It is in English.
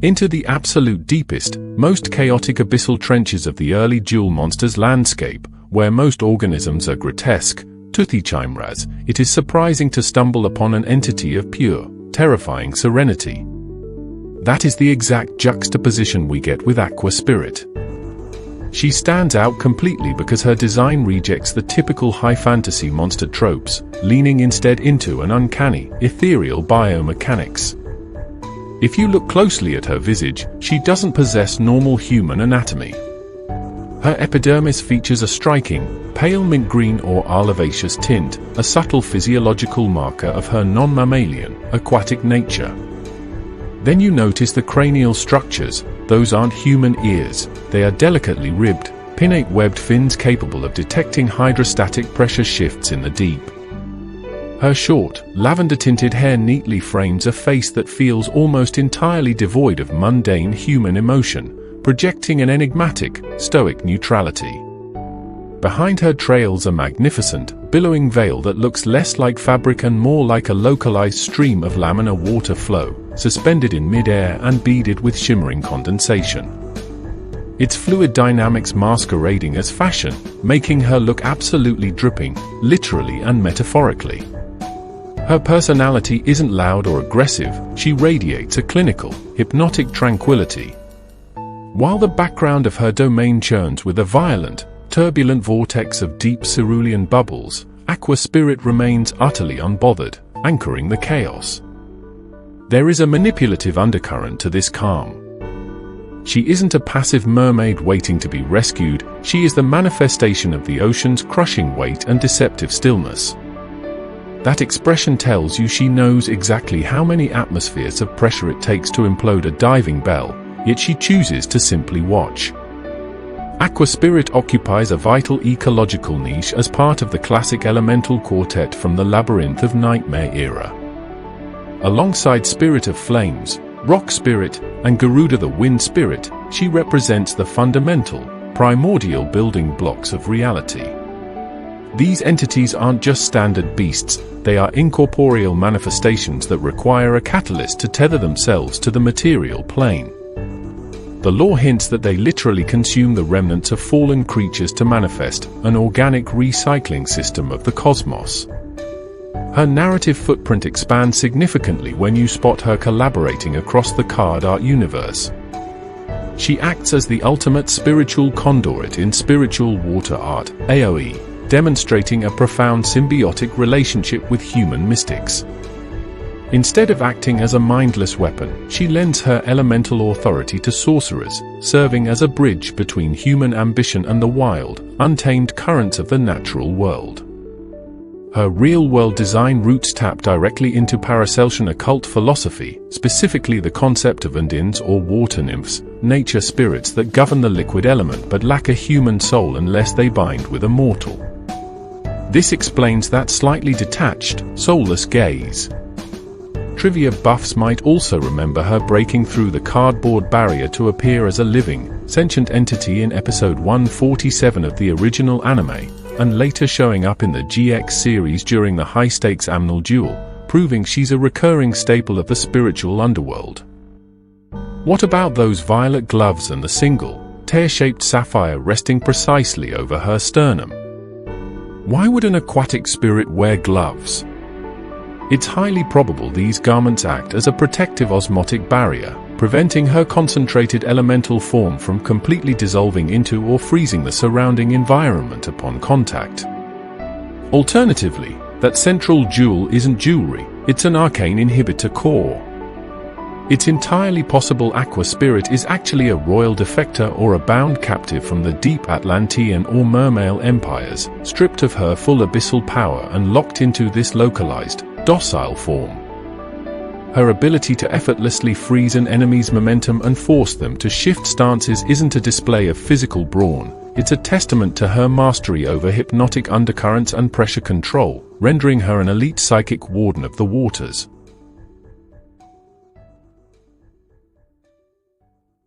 into the absolute deepest, most chaotic abyssal trenches of the early jewel monsters landscape, where most organisms are grotesque, toothy chimeras, it is surprising to stumble upon an entity of pure, terrifying serenity. That is the exact juxtaposition we get with Aqua Spirit. She stands out completely because her design rejects the typical high fantasy monster tropes, leaning instead into an uncanny, ethereal biomechanics. If you look closely at her visage, she doesn't possess normal human anatomy. Her epidermis features a striking, pale mint green or olivaceous tint, a subtle physiological marker of her non-mammalian, aquatic nature. Then you notice the cranial structures. Those aren't human ears, they are delicately ribbed, pinnate webbed fins capable of detecting hydrostatic pressure shifts in the deep. Her short, lavender-tinted hair neatly frames a face that feels almost entirely devoid of mundane human emotion, projecting an enigmatic, stoic neutrality. Behind her trails a magnificent, billowing veil that looks less like fabric and more like a localized stream of laminar water flow, suspended in mid-air and beaded with shimmering condensation. Its fluid dynamics masquerading as fashion, making her look absolutely dripping, literally and metaphorically. Her personality isn't loud or aggressive, she radiates a clinical, hypnotic tranquility. While the background of her domain churns with a violent, turbulent vortex of deep cerulean bubbles, Aqua Spirit remains utterly unbothered, anchoring the chaos. There is a manipulative undercurrent to this calm. She isn't a passive mermaid waiting to be rescued, she is the manifestation of the ocean's crushing weight and deceptive stillness. That expression tells you she knows exactly how many atmospheres of pressure it takes to implode a diving bell, yet she chooses to simply watch. Aqua Spirit occupies a vital ecological niche as part of the classic elemental quartet from the Labyrinth of Nightmare era. Alongside Spirit of Flames, Rock Spirit, and Garuda the Wind Spirit, she represents the fundamental, primordial building blocks of reality. These entities aren't just standard beasts, they are incorporeal manifestations that require a catalyst to tether themselves to the material plane. The lore hints that they literally consume the remnants of fallen creatures to manifest an organic recycling system of the cosmos. Her narrative footprint expands significantly when you spot her collaborating across the card art universe. She acts as the ultimate spiritual conduit in spiritual water art, AoE, demonstrating a profound symbiotic relationship with human mystics. Instead of acting as a mindless weapon, she lends her elemental authority to sorcerers, serving as a bridge between human ambition and the wild, untamed currents of the natural world. Her real-world design roots tap directly into Paracelsian occult philosophy, specifically the concept of undines or water nymphs, nature spirits that govern the liquid element but lack a human soul unless they bind with a mortal. This explains that slightly detached, soulless gaze. Trivia buffs might also remember her breaking through the cardboard barrier to appear as a living, sentient entity in episode 147 of the original anime, and later showing up in the GX series during the high-stakes Amnal duel, proving she's a recurring staple of the spiritual underworld. What about those violet gloves and the single, tear-shaped sapphire resting precisely over her sternum? Why would an aquatic spirit wear gloves? It's highly probable these garments act as a protective osmotic barrier, preventing her concentrated elemental form from completely dissolving into or freezing the surrounding environment upon contact. Alternatively, that central jewel isn't jewelry, it's an arcane inhibitor core. It's entirely possible Aqua Spirit is actually a royal defector or a bound captive from the deep Atlantean or Mermail empires, stripped of her full abyssal power and locked into this localized, docile form. Her ability to effortlessly freeze an enemy's momentum and force them to shift stances isn't a display of physical brawn, it's a testament to her mastery over hypnotic undercurrents and pressure control, rendering her an elite psychic warden of the waters.